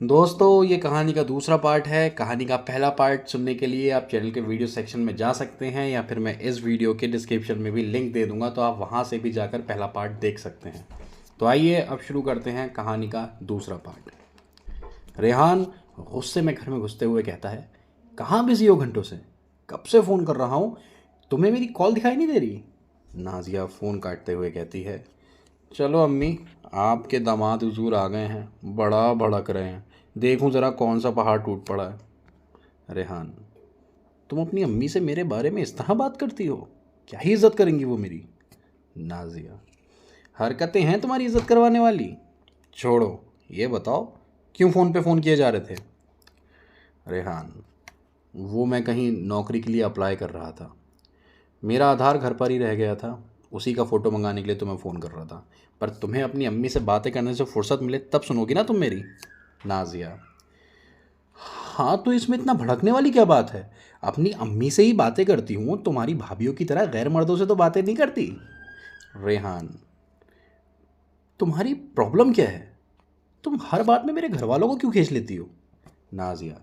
दोस्तों, ये कहानी का दूसरा पार्ट है। कहानी का पहला पार्ट सुनने के लिए आप चैनल के वीडियो सेक्शन में जा सकते हैं, या फिर मैं इस वीडियो के डिस्क्रिप्शन में भी लिंक दे दूंगा, तो आप वहां से भी जाकर पहला पार्ट देख सकते हैं। तो आइए अब शुरू करते हैं कहानी का दूसरा पार्ट। रेहान गुस्से में घर में घुसते हुए कहता है, कहाँ बिजी हो घंटों से? कब से फ़ोन कर रहा हूँ, तुम्हें मेरी कॉल दिखाई नहीं दे रही? नाजिया फ़ोन काटते हुए कहती है, चलो अम्मी, आपके दामाद हुजूर आ गए हैं, बड़ा भड़क रहे हैं, देखूं ज़रा कौन सा पहाड़ टूट पड़ा है। रेहान, तुम अपनी अम्मी से मेरे बारे में इस तरह बात करती हो? क्या ही इज्जत करेंगी वो मेरी? नाजिया, हरकतें हैं तुम्हारी इज्जत करवाने वाली। छोड़ो, ये बताओ क्यों फ़ोन पे फ़ोन किए जा रहे थे? रेहान, वो मैं कहीं नौकरी के लिए अप्लाई कर रहा था, मेरा आधार घर पर ही रह गया था, उसी का फ़ोटो मंगाने के लिए तुम्हें फ़ोन कर रहा था। पर तुम्हें अपनी अम्मी से बातें करने से फुर्सत मिले तब सुनोगी ना तुम मेरी। नाजिया, हाँ तो इसमें इतना भड़कने वाली क्या बात है? अपनी अम्मी से ही बातें करती हूँ, तुम्हारी भाभीियों की तरह गैर मर्दों से तो बातें नहीं करती। रेहान, तुम्हारी प्रॉब्लम क्या है? तुम हर बात में मेरे घर वालों को क्यों खींच लेती हो? नाजिया,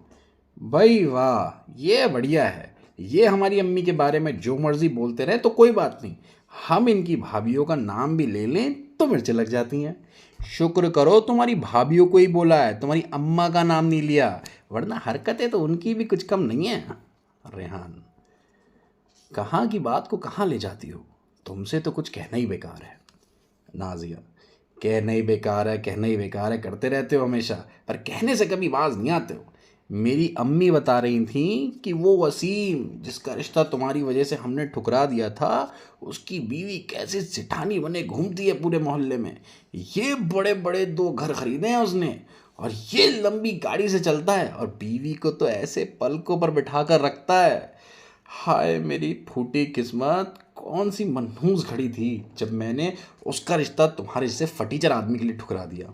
भाई वाह, ये बढ़िया है। ये हमारी अम्मी के बारे में जो मर्जी बोलते रहे तो कोई बात नहीं, हम इनकी भाभीियों का नाम भी ले लें तो मिर्चें लग जाती हैं। शुक्र करो तुम्हारी भाभीियों को ही बोला है, तुम्हारी अम्मा का नाम नहीं लिया, वरना हरकतें तो उनकी भी कुछ कम नहीं है। रेहान, कहाँ की बात को कहाँ ले जाती हो? तुमसे तो कुछ कहना ही बेकार है। नाजिया, कहना ही बेकार है, कहना ही बेकार है करते रहते हो हमेशा, पर कहने से कभी बाज नहीं आते हो। मेरी अम्मी बता रही थी कि वो वसीम जिसका रिश्ता तुम्हारी वजह से हमने ठुकरा दिया था, उसकी बीवी कैसे सिठानी बने घूमती है पूरे मोहल्ले में। ये बड़े बड़े 2 घर खरीदे हैं उसने, और ये लंबी गाड़ी से चलता है, और बीवी को तो ऐसे पलकों पर बिठा कर रखता है। हाय मेरी फूटी किस्मत, कौन सी मनहूस घड़ी थी जब मैंने उसका रिश्ता तुम्हारे जैसे फटीचर आदमी के लिए ठुकरा दिया।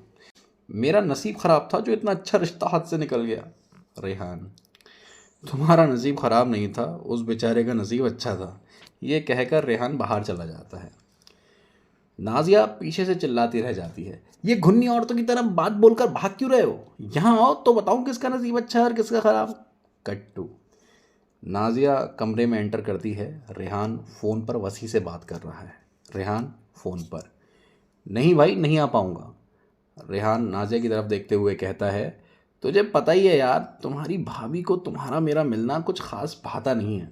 मेरा नसीब ख़राब था जो इतना अच्छा रिश्ता हाथ से निकल गया। रेहान, तुम्हारा नसीब ख़राब नहीं था, उस बेचारे का नसीब अच्छा था। ये कहकर रेहान बाहर चला जाता है। नाजिया पीछे से चिल्लाती रह जाती है, ये घुन्नी औरतों की तरह बात बोलकर भाग क्यों रहे हो? यहाँ आओ तो बताऊँ किसका नसीब अच्छा है और किसका ख़राब। कट्टू। नाजिया कमरे में एंटर करती है। रेहान फ़ोन पर वसी से बात कर रहा है। रेहान फ़ोन पर, नहीं भाई, नहीं आ पाऊँगा। रेहान नाजिया की तरफ देखते हुए कहता है, तुझे पता ही है यार, तुम्हारी भाभी को तुम्हारा मेरा मिलना कुछ ख़ास भाता नहीं है।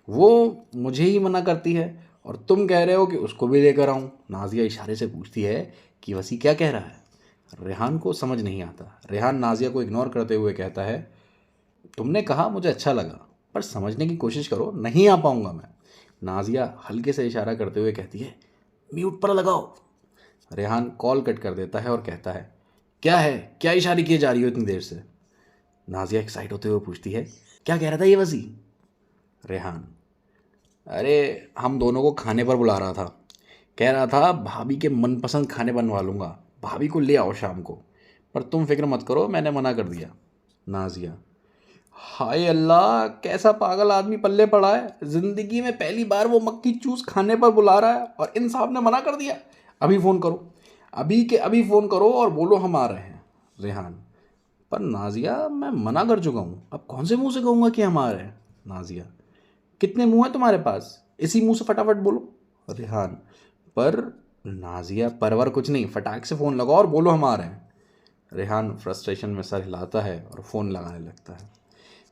वो मुझे ही मना करती है, और तुम कह रहे हो कि उसको भी लेकर आऊँ। नाजिया इशारे से पूछती है कि वसी क्या कह रहा है। रेहान को समझ नहीं आता। रेहान नाजिया को इग्नोर करते हुए कहता है, तुमने कहा मुझे अच्छा लगा, पर समझने की कोशिश करो, नहीं आ पाऊँगा मैं। नाजिया हल्के से इशारा करते हुए कहती है, म्यूट पर लगाओ। रेहान कॉल कट कर देता है और कहता है, क्या है, क्या इशारे किए जा रही हो इतनी देर से? नाजिया एक्साइट होते हुए पूछती है, क्या कह रहा था ये वसी? रेहान, अरे हम दोनों को खाने पर बुला रहा था, कह रहा था भाभी के मनपसंद खाने बनवा लूँगा, भाभी को ले आओ शाम को, पर तुम फिक्र मत करो, मैंने मना कर दिया। नाजिया, हाय अल्लाह, कैसा पागल आदमी पल्ले पड़ा है, ज़िंदगी में पहली बार वो मक्की चूस खाने पर बुला रहा है और इन साहब ने मना कर दिया। अभी फ़ोन करो, अभी के अभी फ़ोन करो और बोलो हम आ रहे हैं। रेहान, पर नाजिया मैं मना कर चुका हूँ, अब कौन से मुंह से कहूँगा कि हम आ रहे हैं? नाजिया, कितने मुंह हैं तुम्हारे पास, इसी मुंह से फटाफट बोलो। रेहान, पर नाजिया, परवर कुछ नहीं, फटाक से फ़ोन लगाओ और बोलो हम आ रहे हैं। रेहान फ्रस्ट्रेशन में सर हिलाता है और फ़ोन लगाने लगता है।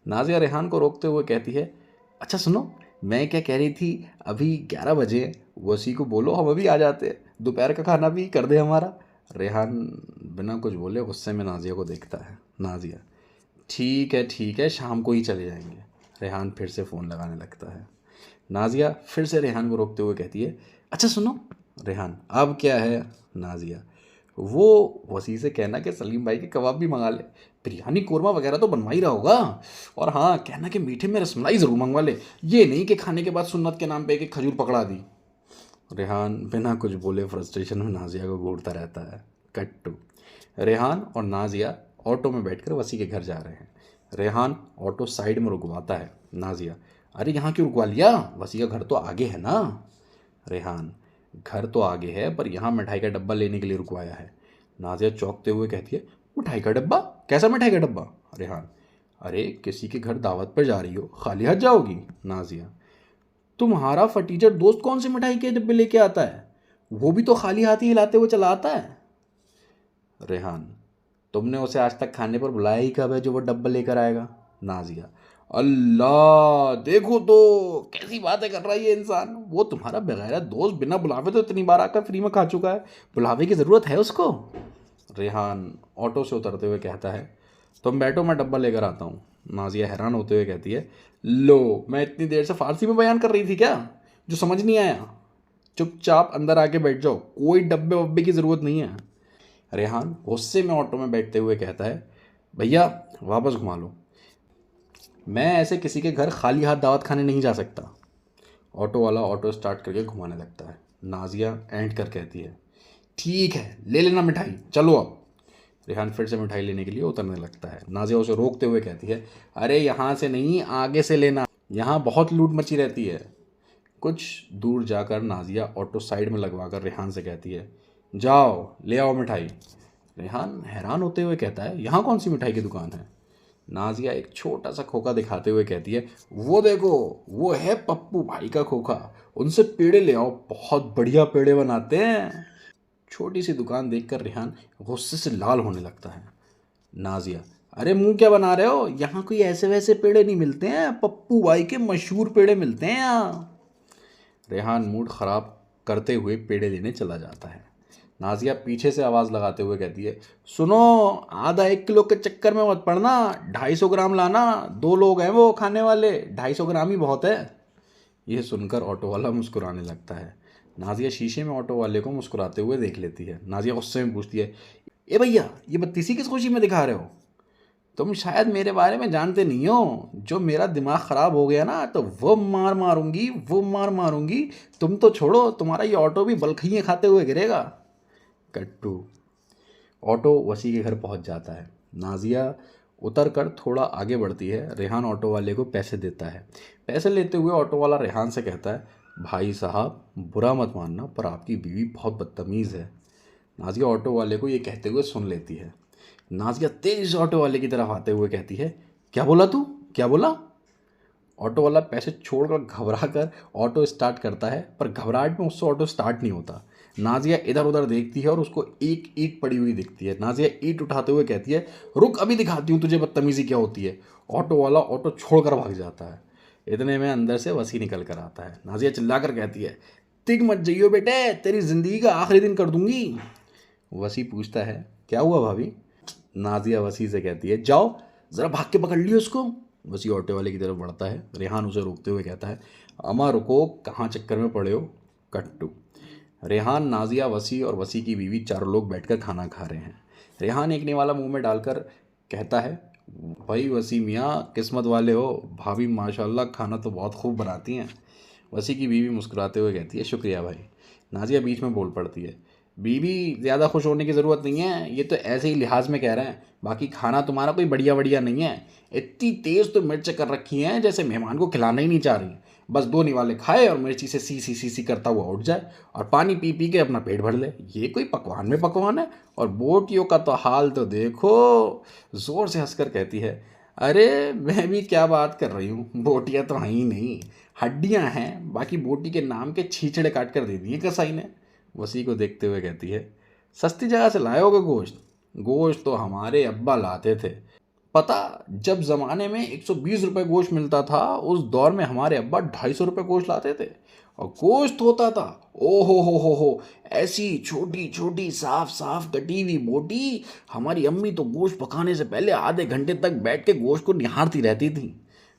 नाजिया रेहान को रोकते हुए कहती है, अच्छा सुनो, मैं क्या कह रही थी, अभी 11 बजे हैं, वसी को बोलो हम अभी आ जाते हैं, दोपहर का खाना भी कर दे हमारा। रेहान बिना कुछ बोले गुस्से में नाजिया को देखता है। नाजिया, ठीक है, शाम को ही चले जाएंगे। रेहान फिर से फ़ोन लगाने लगता है। नाजिया फिर से रेहान को रोकते हुए कहती है, अच्छा सुनो। रेहान, अब क्या है? नाजिया, वो वसी से कहना कि सलीम भाई के कबाब भी मंगा ले, बिरयानी कोरमा वगैरह तो बनवा ही रहा होगा, और हाँ कहना कि मीठे में रसमलाई ज़रूर मंगवा ले, ये नहीं कि खाने के बाद सुन्नत के नाम पे एक खजूर पकड़ा दी। रेहान बिना कुछ बोले फ्रस्ट्रेशन में नाजिया को घूरता रहता है। कट्टू। रेहान और नाजिया ऑटो में बैठकर वसी के घर जा रहे हैं। रेहान ऑटो साइड में रुकवाता है। नाजिया, अरे यहाँ क्यों रुकवा लिया, वसी का घर तो आगे है ना। रेहान, घर तो आगे है, पर यहाँ मिठाई का डब्बा लेने के लिए रुकवाया है। नाजिया चौंकते हुए कहती है, मिठाई का डब्बा? कैसा मिठाई का डब्बा? रेहान, अरे किसी के घर दावत पर जा रही हो, खाली हाथ जाओगी? नाजिया, तुम्हारा फटीचर दोस्त कौन से मिठाई के डब्बे लेके आता है? वो भी तो खाली हाथ ही हिलाते हुए चला आता है। रेहान, तुमने उसे आज तक खाने पर बुलाया ही कब है जो वो डब्बा लेकर आएगा? नाजिया, अल्लाह देखो तो कैसी बातें कर रहा है ये इंसान। वो तुम्हारा बगैर दोस्त बिना बुलावे तो इतनी बार आकर फ्री में खा चुका है, बुलावे की ज़रूरत है उसको? रेहान ऑटो से उतरते हुए कहता है, तुम बैठो मैं डब्बा लेकर आता हूँ। नाजिया हैरान होते हुए कहती है, लो मैं इतनी देर से फारसी में बयान कर रही थी क्या, जो समझ नहीं आया? चुपचाप अंदर आके बैठ जाओ, कोई डब्बे वब्बे की ज़रूरत नहीं है। रेहान गुस्से में ऑटो में बैठते हुए कहता है, भैया वापस घुमा लो, मैं ऐसे किसी के घर खाली हाथ दावत खाने नहीं जा सकता। ऑटो वाला ऑटो स्टार्ट करके घुमाने लगता है। नाजिया एंड कर कहती है, ठीक है ले लेना मिठाई, चलो अब। रेहान फिर से मिठाई लेने के लिए उतरने लगता है। नाजिया उसे रोकते हुए कहती है, अरे यहाँ से नहीं, आगे से लेना, यहाँ बहुत लूट मची रहती है। कुछ दूर जाकर नाजिया ऑटो साइड में लगवाकर रेहान से कहती है, जाओ ले आओ मिठाई। रेहान हैरान होते हुए कहता है, यहाँ कौन सी मिठाई की दुकान है? नाजिया एक छोटा सा खोखा दिखाते हुए कहती है, वो देखो वो है पप्पू भाई का खोखा, उनसे पेड़े ले आओ, बहुत बढ़िया पेड़े बनाते हैं। छोटी सी दुकान देखकर रेहान गुस्से से लाल होने लगता है। नाजिया, अरे मुंह क्या बना रहे हो, यहाँ कोई ऐसे वैसे पेड़े नहीं मिलते हैं, पप्पू भाई के मशहूर पेड़े मिलते हैं यहाँ। रेहान मूड ख़राब करते हुए पेड़े लेने चला जाता है। नाजिया पीछे से आवाज़ लगाते हुए कहती है, सुनो, आधा 1 किलो के चक्कर में मत पड़ना, 250 ग्राम लाना, 2 लोग हैं वो खाने वाले, 250 ग्राम ही बहुत है। यह सुनकर ऑटो वाला मुस्कुराने लगता है। नाजिया शीशे में ऑटो वाले को मुस्कुराते हुए देख लेती है। नाजिया गुस्से में पूछती है, ए भैया ये बत्तीसी किस खुशी में दिखा रहे हो? तुम शायद मेरे बारे में जानते नहीं हो, जो मेरा दिमाग ख़राब हो गया ना तो वो मार मारूंगी, वो मार मारूंगी। तुम तो छोड़ो, तुम्हारा ये ऑटो भी बलखइयाँ खाते हुए गिरेगा। कट्टू। ऑटो वसी के घर पहुंच जाता है। नाजिया उतर कर थोड़ा आगे बढ़ती है। रेहान ऑटो वाले को पैसे देता है। पैसे लेते हुए ऑटो वाला रेहान से कहता है, भाई साहब बुरा मत मानना पर आपकी बीवी बहुत बदतमीज़ है। नाजिया ऑटो वाले को ये कहते हुए सुन लेती है। नाजिया तेज़ से ऑटो वाले की तरफ आते हुए कहती है, क्या बोला तू, क्या बोला? ऑटो वाला पैसे छोड़कर घबरा कर ऑटो स्टार्ट करता है, पर घबराहट में उससे ऑटो स्टार्ट नहीं होता। नाजिया इधर उधर देखती है और उसको एक ईंट पड़ी हुई दिखती है। नाजिया ईंट उठाते हुए कहती है, रुक अभी दिखाती हूँ तुझे बदतमीज़ी क्या होती है। ऑटो वाला ऑटो छोड़कर भाग जाता है। इतने में अंदर से वसी निकल कर आता है। नाजिया चिल्लाकर कहती है, तिग मत जाइयो बेटे, तेरी ज़िंदगी का आखिरी दिन कर दूंगी। वसी पूछता है, क्या हुआ भाभी? नाजिया वसी से कहती है, जाओ ज़रा भाग के पकड़ लियो उसको। वसी ऑटो वाले की तरफ बढ़ता है। रेहान उसे रोकते हुए कहता है, अमा रुको, कहाँ चक्कर में पड़े हो? कट्टू। रेहान, नाजिया, वसी और वसी की बीवी चारों लोग बैठकर खाना खा रहे हैं। रेहान एक निवाला मुंह में डालकर कहता है, भाई वसी मियाँ किस्मत वाले हो, भाभी माशाल्लाह खाना तो बहुत खूब बनाती हैं। वसी की बीवी मुस्कुराते हुए कहती है, शुक्रिया भाई। नाजिया बीच में बोल पड़ती है, बीवी ज़्यादा खुश होने की ज़रूरत नहीं है, ये तो ऐसे ही लिहाज में कह रहे हैं, बाकी खाना तुम्हारा कोई बढ़िया बढ़िया नहीं है। इतनी तेज़ तो मिर्च कर रखी हैं जैसे मेहमान को खिलाना ही नहीं चाह रही। बस 2 निवाले खाए और मिर्ची से सी सी सी सी करता हुआ उठ जाए और पानी पी पी के अपना पेट भर ले। ये कोई पकवान में पकवान है? और बोटियों का तो हाल तो देखो। ज़ोर से हंसकर कहती है, अरे मैं भी क्या बात कर रही हूँ, बोटियाँ तो हैं ही नहीं, हड्डियाँ हैं, बाकी बोटी के नाम के छींचड़े काट कर दे दिए कसाई ने। वसी को देखते हुए कहती है, सस्ती जगह से लाए होगे गोश्त? गोश्त तो हमारे अब्बा लाते थे, पता जब ज़माने में 120 रुपये गोश्त मिलता था, उस दौर में हमारे अब्बा 250 रुपये गोश्त लाते थे। और गोश्त होता था, ओ हो, ऐसी छोटी छोटी साफ साफ कटी हुई बोटी। हमारी अम्मी तो गोश्त पकाने से पहले आधे घंटे तक बैठ के गोश्त को निहारती रहती थी।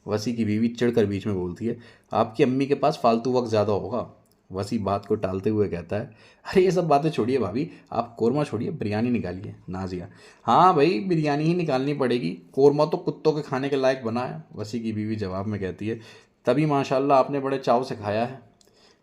वसी की बीवी चिढ़कर बीच में बोलती है, आपकी अम्मी के पास फालतू वक्त ज़्यादा होगा। वसी बात को टालते हुए कहता है, अरे ये सब बातें छोड़िए भाभी, आप कोरमा छोड़िए, बिरयानी निकालिए। नाजिया, हाँ भाई बिरयानी ही निकालनी पड़ेगी, कोरमा तो कुत्तों के खाने के लायक बना है। वसी की बीवी जवाब में कहती है, तभी माशाल्लाह आपने बड़े चाव से खाया है।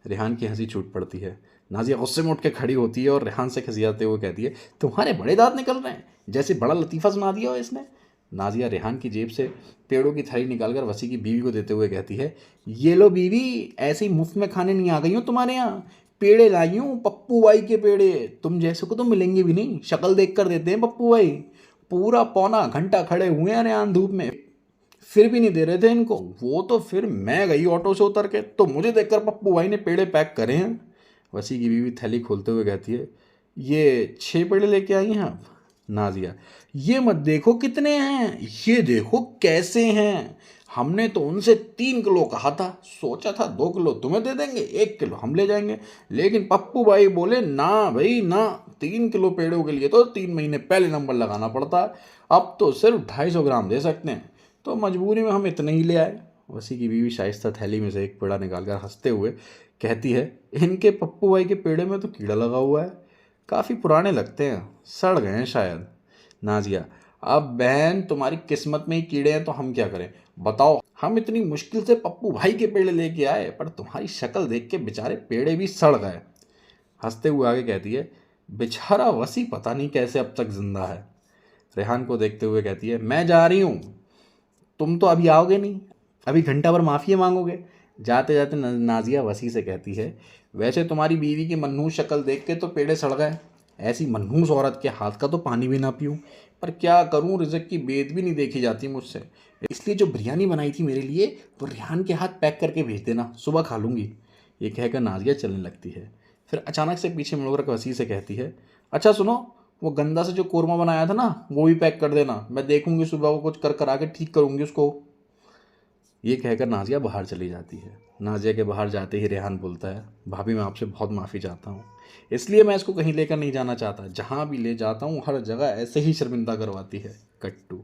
रेहान की हंसी छूट पड़ती है। नाजिया गुस्से में उठ के खड़ी होती है और रेहान से खिसियाते हुए कहती है, तुम्हारे बड़े दांत निकल रहे हैं, जैसे बड़ा लतीफ़ा सुना दिया हो इसने। नाजिया रेहान की जेब से पेड़ों की थैली निकालकर वसी की बीवी को देते हुए कहती है, ये लो बीवी, ऐसे ही मुफ्त में खाने नहीं आ गई हूँ तुम्हारे यहाँ, पेड़े लाई हूँ, पप्पू भाई के पेड़े। तुम जैसे को तो मिलेंगे भी नहीं, शक्ल देख कर देते हैं पप्पू भाई। पूरा पौना घंटा खड़े हुए हैं रेहान धूप में, फिर भी नहीं दे रहे थे इनको। वो तो फिर मैं गई ऑटो से उतर के, तो मुझे देखकर पप्पू भाई ने पेड़े पैक करे हैं। वसी की बीवी थैली खोलते हुए कहती है, ये 6 पेड़े लेके आई हैं आप? नाजिया, ये मत देखो कितने हैं, ये देखो कैसे हैं। हमने तो उनसे 3 किलो कहा था, सोचा था 2 किलो तुम्हें दे देंगे, 1 किलो हम ले जाएंगे, लेकिन पप्पू भाई बोले ना भाई ना, 3 किलो पेड़ों के लिए तो 3 महीने पहले नंबर लगाना पड़ता है, अब तो सिर्फ 250 ग्राम दे सकते हैं, तो मजबूरी में हम इतने ही ले आए। वसी की बीवी शाइस्ता थैली में से एक पेड़ा निकालकर हंसते हुए कहती है, इनके पप्पू भाई के पेड़े में तो कीड़ा लगा हुआ है, काफ़ी पुराने लगते हैं, सड़ गए हैं शायद। नाजिया, अब बहन तुम्हारी किस्मत में ही कीड़े हैं तो हम क्या करें, बताओ। हम इतनी मुश्किल से पप्पू भाई के पेड़े लेके आए, पर तुम्हारी शक्ल देख के बेचारे पेड़े भी सड़ गए। हंसते हुए आगे कहती है, बेचारा वसी पता नहीं कैसे अब तक जिंदा है। रेहान को देखते हुए कहती है, मैं जा रही हूँ, तुम तो अभी आओगे नहीं, अभी घंटा भर माफ़ी मांगोगे। जाते जाते नाजिया वसी से कहती है, वैसे तुम्हारी बीवी की मनहूस शक्ल देख के तो पेड़े सड़ गए, ऐसी मनहूस औरत के हाथ का तो पानी भी ना पीऊँ, पर क्या करूँ, रिज़्क की बेद भी नहीं देखी जाती मुझसे, इसलिए जो बिरयानी बनाई थी मेरे लिए वो रेहान के हाथ पैक करके भेज देना, सुबह खा लूँगी। ये कहकर नाजिया चलने लगती है। फिर अचानक से पीछे मुड़कर वसी से कहती है, अच्छा सुनो, वो गंदा से जो कोरमा बनाया था ना वो भी पैक कर देना, मैं देखूंगी सुबह को कुछ कर करा के ठीक करूंगी उसको। ये कहकर नाजिया बाहर चली जाती है। नाजिया के बाहर जाते ही रेहान बोलता है, भाभी मैं आपसे बहुत माफ़ी चाहता हूँ, इसलिए मैं इसको कहीं लेकर नहीं जाना चाहता, जहाँ भी ले जाता हूँ हर जगह ऐसे ही शर्मिंदा करवाती है। कट्टू।